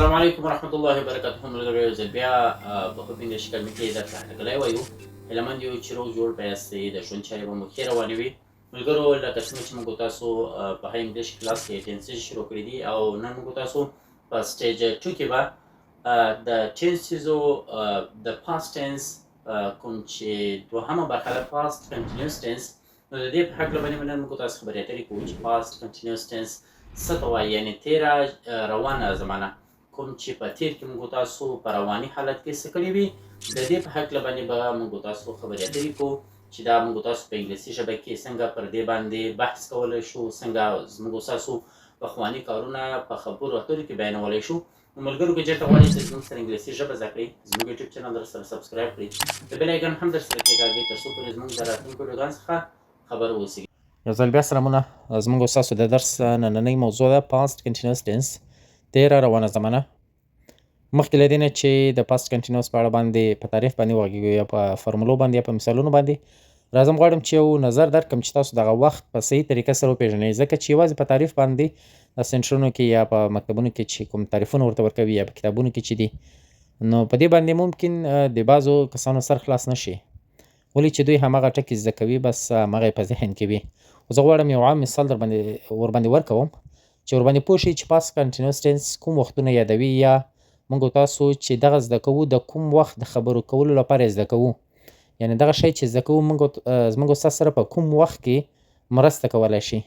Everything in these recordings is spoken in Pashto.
السلام علیکم ورحمت الله وبرکاته. ملګرو زه بیا په خپل انګلیش کلمې کې درته هرکلی وایو. هیله مند یو چې روغ جوړ به یاستئ، د ژوند چارې به مو ښې روانې وي. ملګرو لکه څنګه چې موږ تاسو په های انګلیش کلاس کې ټینسز شروع کړي دي او نن موږ تاسو په سټیج 2 کې به د ټینسزو د پاست ټینس کوم چې دوهمه برخه ده پاست کنټینیوس ټینس، نو د دې په هکله باندې نن موږ تاسو خبرې اترې کوو چې پاست کنټینیوس ټینس څه ته وایي، یعنې تېره روانه زمانه کوم چې په تیر کې موږ تاسو په رواني حالت کې څه کړي وي، د دې په هکله باندې به موږ تاسو خبرې اترې کوو چې دا موږ تاسو په انګلیسي ژبه کې څنګه پر دې باندې بحث کولی شو، څنګه زموږ ستاسو پخواني کارونه په خبرو اترو کې بیانولی شو. نو ملګرو که چېرته غواړئ چې زموږ سره انګلیسي ژبه زده کړئ، زموږ یوټیوب چینل در سره سبسکرایب کړئ، د بیل ایکن هم در سره کېکاږئ تر څو پورې زموږ د راتلونکو ویډیوګانو څخه خبر اوسئ. یو ځل بیا سلامونه. زموږ ستاسو د درس نننۍ موضوع ده پاست کنټینیوس ټینس، تېره روانه زمانه. مخکې له دې نه چې د پاست کنټینیوس په اړه باندې په تعریف باندې وغږیږو یا په فرمولو باندې یا په مثالونو باندې، راځم غواړم چې یو نظر درکړم چې تاسو دغه وخت په صحیح طریقه سره وپېژنئ، ځکه چې یوازې په تعریف باندې سنټرونو کې یا په مکتبونو کې چې کوم تعریفونه ورته ورکوي یا په کتابونو کې چې دي، نو په دې باندې ممکن د بعضو کسانو سر خلاص نه شي، ولې چې دوی هماغه ټکي زده کوي، بس هماغه یې په ذهن کې وي. خو زه غواړم یو عام مثال ورباندې ورکوم چې ورباندې پوه شئ چې پاست کنټینیوس ټینس کوم وختونه یادوي، یا موږ تاسو چې دغه زده کوو د کوم وخت د خبرو کولو لپاره زده کوو، یعنې دغه شی چې زده کوو زموږ ستاسو سره په کوم وخت کې مرسته کولی شي.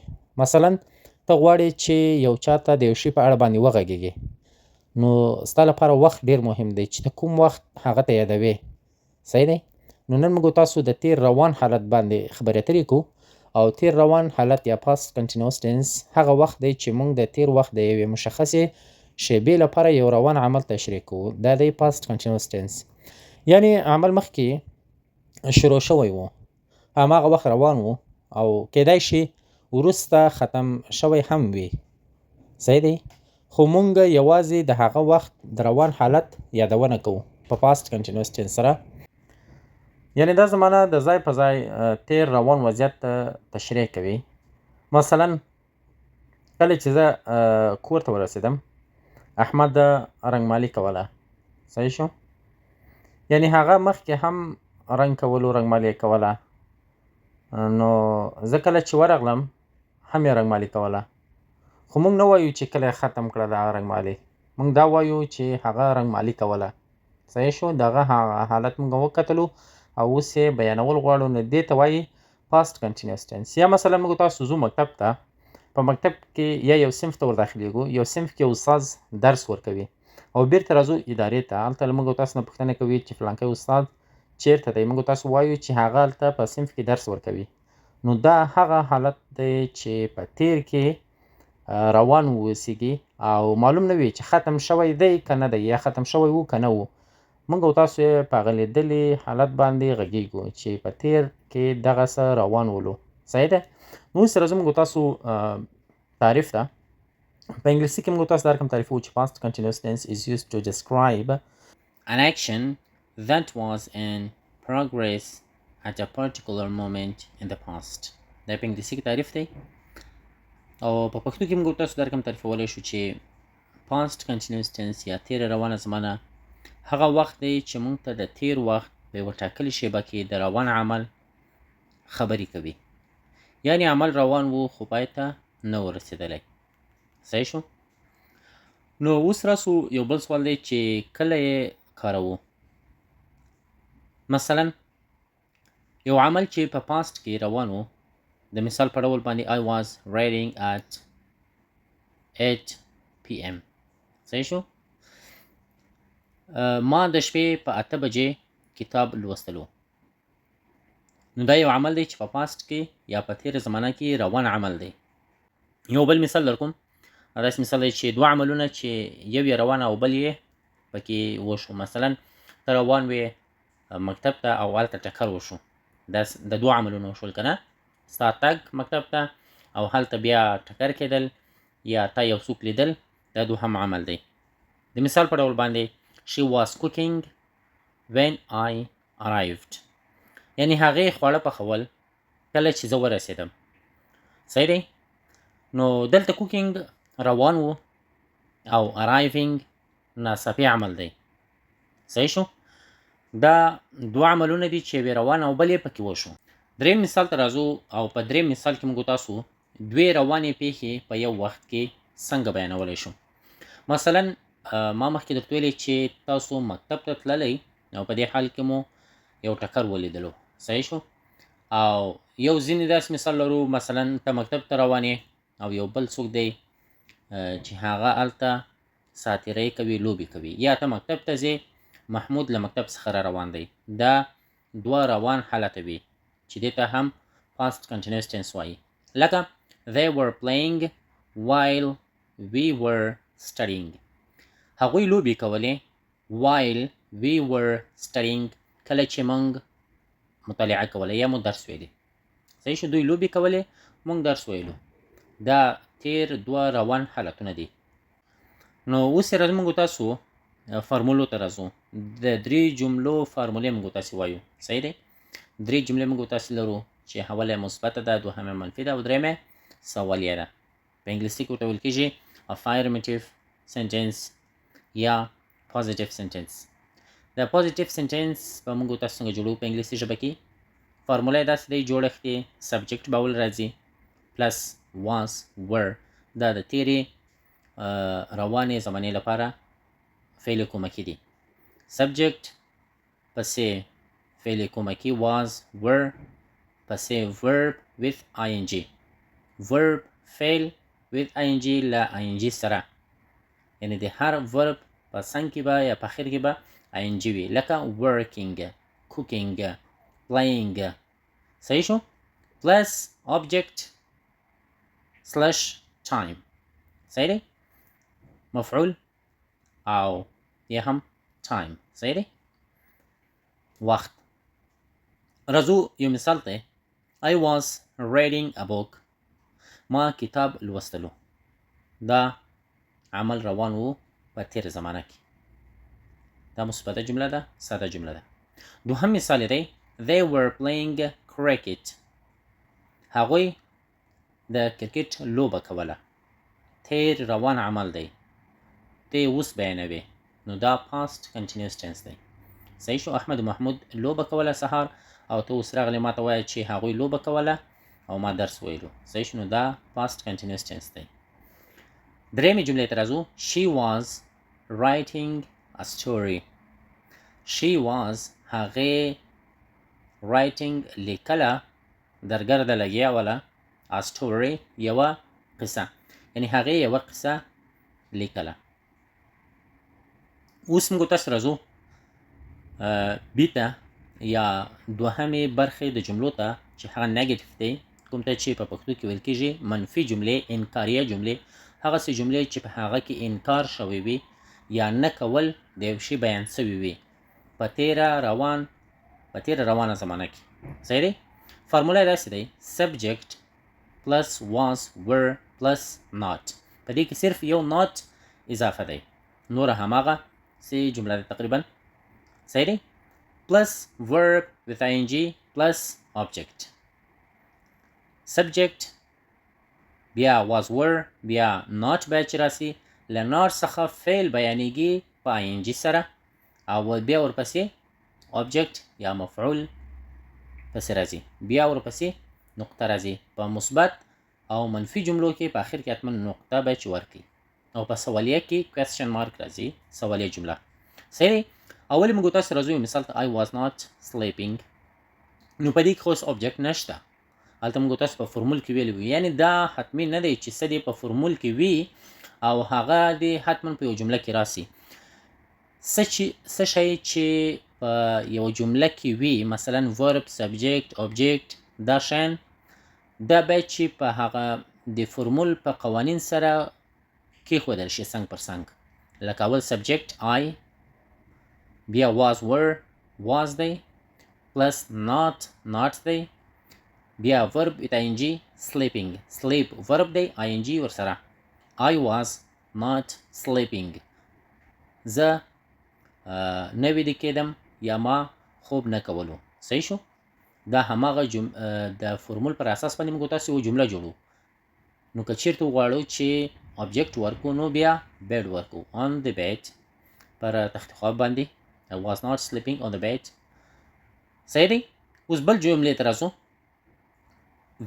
مثلا ته غواړې چې یو چاته د یو شي په اړه باندې وغږېږې، نو ستا لپاره وخت ډېر مهم دی چې ته کوم وخت هغه ته یادوې. صحیح دی؟ نو نن موږ تاسو د تیر روان حالت باندې خبرې اترې کوو، او تیر روان حالت یا پاست کنټینیوس ټینس هغه وخت دی چې موږ د تیر وخت د یوې مشخصې شیبې لپاره یو روان عمل تشریح کوو، دا دی پاست کنټینیوس ټینس. یعنی عمل مخکې شروع شوی و، هماغه وخت روان و او کیدای شي وروسته ختم شوی هم وي. صحیح دی؟ خو موږ یوازې د هغه وخت د روان حالت یادونه کوو په پاست کنټینیوس ټینس سره. یعنی دا زمانه د ځای په ځای تیر روان وضعیت تشریح کوي. مثلا کله چې زه کور ته ورسېدم، احمد رنګمالي کوله. صحیح شو؟ یعنی هغه مخکې هم رنګ کولو، رنګمالي یې کوله، نو زه کله چې ورغلم هم یې رنګمالي کوله. خو موږ نه وایو چې کله یې ختم کړه دغه رنګمالي، موږ دا وایو چې هغه رنګمالي کوله. صحیح شو؟ دغه حالت موږ وکتلو او اوس یې بیانول غواړو، نو دې ته وایي پاست کنټینیوس ټینس. یا مثلا موږ تاسو ځو مکتب ته، په مکتب کې یا یو صنف ته ورداخلیږو، یو صنف کې استاد درس ورکوي او بیرته راځو ادارې ته، هلته له موږ تاسو نه پوښتنه کوي چې فلانکی استاد چیرته دی، موږ تاسو وایو چې هغه هلته په صنف کې درس ورکوي. نو دا هغه حالت دی چې په تیر کې روان واوسیږي او معلوم نه وي چې ختم شوی دی که نه دی، یا ختم شوی و که نه و. موږ او تاسو یې په هغه لیدلي حالت باندې غږیږو چې په تیر کې دغه څه روان ولو. صحیح ده؟ نو اوس راځو موږ تاسو تعریف ته. په انګلیسي کې موږ تاسو دا رقم تعریفوو چې past continuous tense is used to describe an action that was in progress at a particular moment in the past. دا په انګلیسي کې تعریف دی، او په پښتو کې موږ تاسو دا رقم تعریفولی شو چې past continuous tense یا تیره روانه زمانه هغه وخت دی چې موږ ته د تیر وخت په یوه ټاکلې شیبه کې د روان عمل خبرې کوي. یعنی عمل روان و خو پای ته نه و رسېدلی. صحیح شو؟ نو اوس راسو یو بل سوال دی چې کله یې کاروو. مثلا یو عمل چې په پاست کې روان و، د مثال په ډول باندې I was reading at 8 PM. صحیح شو؟ ما د شپې په 8 بجې کتاب لوستلو. نو دا یو عمل دی چې په پاست کې یا په تیره زمانه کې روان عمل دی. یو بل مثال درکوم، داسې مثال دی چې دوه عملونه چې یو یې روان او بل یې پکې وشو. مثلا ته روان وې مکتب ته او هلته ټکر وشو، دا د دوه عملونه وشول که نه، ستا تګ مکتب ته او هلته بیا ټکر کېدل یا تا یو څوک لیدل، دا دوهم عمل دی. د مثال په ډول باندې She was cooking when I arrived. یعنی هغې خواړه پخول کله چې زه ورسېدم. صحیح دی؟ نو دلته کوکینګ روان و او arriving ناڅاپي عمل دی. صحیح شو؟ دا دوه عملونه دي چې یوې روانه او بل یې پکې وشو. دریم مثال ته راځو او په دریم مثال کې موږ تاسو دوې روانې پیښې په یو وخت کې څنګه بیانولی شو. مثلا ما مخکې درته ویلې چې تاسو مکتب ته تللی او په دې حال کې مو یو ټکر ولیدلو. صحیح شو؟ او یو ځینې داسې مثال لرو، مثلا ته مکتب ته روان یې او یو بل څوک دی چې هغه هلته ساعتیرۍ کوي، لوبې کوي، یا ته مکتب ته ځې، محمود له مکتب څخه را روان دی. دا دوه روان حالته وي چې دې ته هم past continuous tense وایي. لکه they were playing while we were studying. هغوی لوبې کولې while we were studying، کله چې موږ مطالعه کوله یا مو درس ویلی. صحیح شو؟ دوی لوبې کولې، موږ درس ویلو. دا تیر دوه روان حالتونه دي. نو اوس یې راځو موږ تاسو فارمولو ته راځو. د درې جملو فارمولې موږ تاسې وایو. صحیح دی؟ درې جملې موږ تاسې لرو چې اوله یې مثبته ده، دوهمه منفي ده او درېیمه سوالیه ده. په انګلیسي کې ورته ویل کېږي affirmative sentence یا positive sentence. د positive sentence په موږ تاسو څنګه جوړو په انګلیسي ژبه کې؟ فارموله یې داسې دی، جوړښت یې سبجیکټ به اول راځي پلس was were. دا د تیرې روانې زمانې لپاره فعل کومکي دي. سبجیکټ پسې فعل کومکي was were پسې verb with ing. verb فعل with ing له ing سره، یعنی د هر verb په څنګ کې به یا په اخر کې به ing وي، لکه working، cooking، playing. صحیح شو؟ plus object slash time. صحیح دی؟ مفعول او یا هم time. صحیح دی؟ وخت. راځو یو مثال ته. I was reading a book. ما کتاب لوستلو. دا عمل روان وو په تیر زمانه کې. دا مثبته جمله ده، ساده جمله ده. دوهم مثال دی they were playing cricket. هغوی د کرکټ لوبه کوله. تیر روان عمل دی. ته اوس بیانوي، نو دا past continuous tense دی. صحیح شو؟ احمد و محمود لوبه کوله سهار او ته اوس راغلی ما ته وایه چې هغوی لوبه کوله او ما درس ویلو. صحیح شو؟ نو دا past continuous tense دی. درېیمې جملې ته راځو. she was writing a story. she was هغې writing لیکله، درګرده لګیا وله a story یوه قصه، یعنی هغې یوه قصه لیکله. اوس موږ تاسو راځو بي ته یا دوهمې برخې د جملو ته چې هغه نیګیټیو دی، کوم ته چې په پښتو کې ویل کېږي منفي جملې، انکاریه جملې. هغسې جملې چې په هغه کې انکار شوی وي یا نه کول د یو شي بیان شوي وي په تیره روانه زمانه کې. صحیح دی؟ فارموله یې داسې دی subject plus was were plus not. په دې کې صرف یو not اضافه دی، نوره هماغه سې جمله ده تقریبا. صحیح دی؟ plus verb with ing plus object. subject بیا was were بیا not باید چې راسي، له not څخه فعل بیانېږي په ing سره او بیا ورپسې object یا مفعول پسې راځي، بیا ورپسې نقطه راځي. په مثبت او منفي جملو کې په آخر کې حتما نقطه باید چې ورکړي او په سوالیه کې question mark راځي، سوالیه جمله. صحیح دی؟ اول موږ تاسو راځو یو مثال ته I was not sleeping. نو په دې کې خو اوس object نشته، هلته موږ تاسو په فرمول کې ویلي وي، یعنی دا حتمي نه دی چې څه دې په فرمول کې وي او هغه دې حتما په یو جمله کې راسي. څه شی چې په یو جمله کې وي، مثلا verb، subject، object، دا شیان دا باید چې په هغه د فرمول په قوانین سره کېښودل شي څنګ پر څنګ. لکه اول subject I، بیا was were was دی plus not دی، بیا verb with ing sleeping sleep verb دی ing ورسره. I was not sleeping. زه نه ویده کېدم یا ما خوب نه کولو. صحیح شو؟ دا هماغه د فرمول پر اساس باندې موږ تاسو یو جمله جوړو. نو که چیرته غواړو چې object ورکو نو بیا bed ورکو on the bed. پر تخت خواب باندې. I was not sleeping on the bed. صحیح دی. اوس بل جملې ته راځو.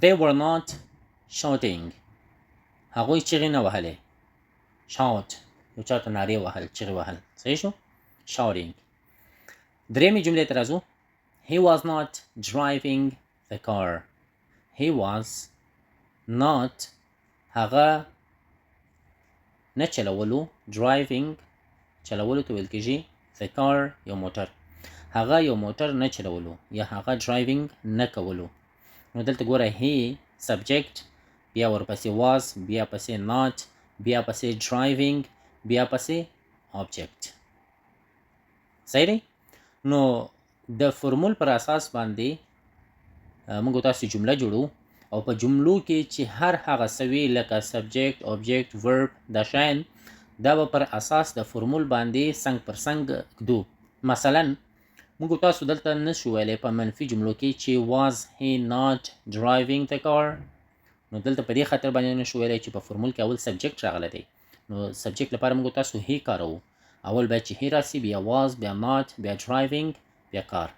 They were not shouting. هغوی چغې نه وهلې. Shout. یو چا ته نارې وهل، چغې وهل. صحیح شو؟ Shouting. درېیمې جملې ته راځو. He was not driving the car. He was not هغه نه چلولو. Driving چلولو ته ویل کېږي the car یو موټر. هغه یو موټر نه چلولو یا هغه driving نه کولو. نو دلته ګوره he subject، بیا ورپسې was، بیا پسې not، بیا پسې driving، بیا پسې object. صحیح دی؟ نو د فرمول پر اساس باندې موږ تاسو جمله جوړو او په جملو کې چې هر هغه څه وي لکه subject، object، verb دا شیان دا به پر اساس د فرمول باندې څنګ پر څنګ ږدو. مثلا موږ تاسو دلته نشو ویلی په منفي جملو کې چې was he not driving the car. نو دلته په دې خاطر باندې نشو ویلی چې په فرمول کې اول subject راغلی دی. نو subject لپاره موږ تاسو he کاروو. اول باید چې he راسي، بیا was، بیا not، بیا driving، بیا car.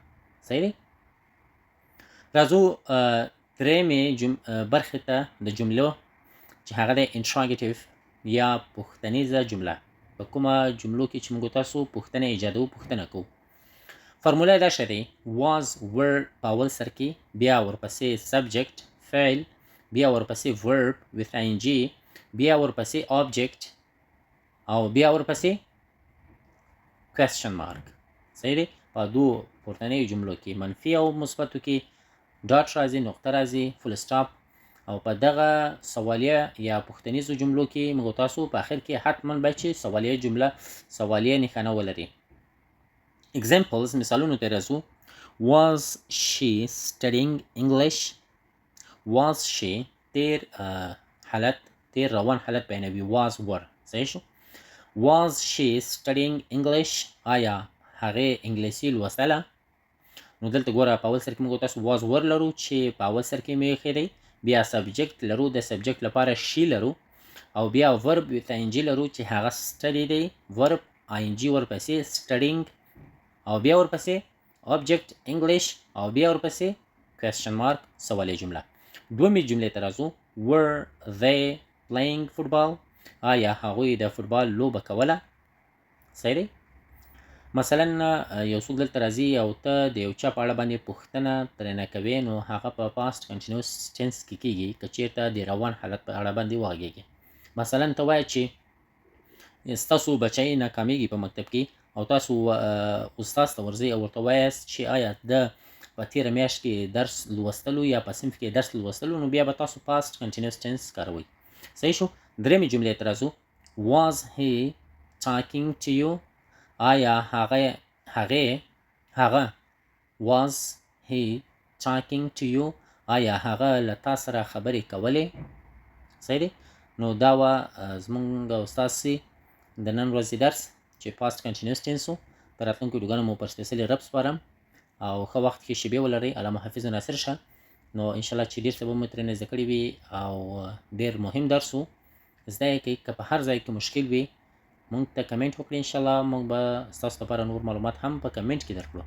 صحیح دی؟ راځو درېیمې برخې ته د جملو چې هغه دی interrogative یا پوښتنیزه جمله. په کومه جملو کې چې موږ تاسو پوښتنه ایجادوو، پوښتنه کوو. فرموله دا شه دی was were په اول سر کې، بیا ورپسې subject فعل، بیا ورپسې verb with ing، بیا ورپسې object او بیا ورپسې question mark. صحیح دی؟ په دوو پورتنیو جملو کې منفي او مثبتو کې ډاټ راځي، نقطه راځي، فول سټاپ، او په دغه سوالیه یا پوښتنیزو جملو کې موږ تاسو په آخر کې حتما باید چې سوالیه جمله سوالیه نښانه ولري. examples مثالونو ته راځو. was she studying English. was she تیر حالت، تیر روان حالت بیانوي. was were. صحیح شو؟ was she studying English. آیا هغې انګلیسي لوستله؟ نو دلته ګوره په اول سر کې موږ تاسو was were لرو چې په اول سر کې مې ایښی دی، بیا subject لرو، د subject لپاره she لرو، او بیا verb with ing لرو چې هغه study دی، verb ing ورپسې studying، او بیا ورپسې object English، او بیا ورپسې question mark سوالیه جمله. دومې جملې ته راځو. were they playing football. آیا هغوی د فوټبال لوبه کوله؟ صحیح دی؟ مثلا یو څوک دلته راځي او ته د یو چا په اړه باندې پوښتنه ترېنه کوې، نو هغه په past continuous tense کې کېږي که چېرته د روان حالت په اړه باندې وغږېږي. مثلا ته وایه چې ستاسو بچی ناکامیږي په مکتب کې او تاسو استاد ته ورځئ او ورته وایاست چې آیا د په تېره میاشت کې درس لوستلو یا په صنف کې درس لوستلو، نو بیا به تاسو past continuous tense کاروئ. صحیح شو؟ درېیمې جملې ته راځو. was he talking to you. آیا هغه was he talking to you. آیا هغه له تا سره خبرې کولې؟ صحیح دی؟ نو دا وه زموږ استاسې د نن ورځې درس چې past continuous tense و. په راتلونکو ویډیوګانو مو پر سپېڅلي رب سپارم او ښه وخت کې شیبې ولرئ. علامه حافظ ناصر شه. نو انشاءالله چې ډېر څه به مو ترېنه زده کړي وي او ډېر مهم درس و. زده یې کوئ. که په هر ځای کې مشکل وي موږ ته کمنټ وکړئ. انشاءالله موږ به ستاسو لپاره نور معلومات هم په کمنټ کې درکړو.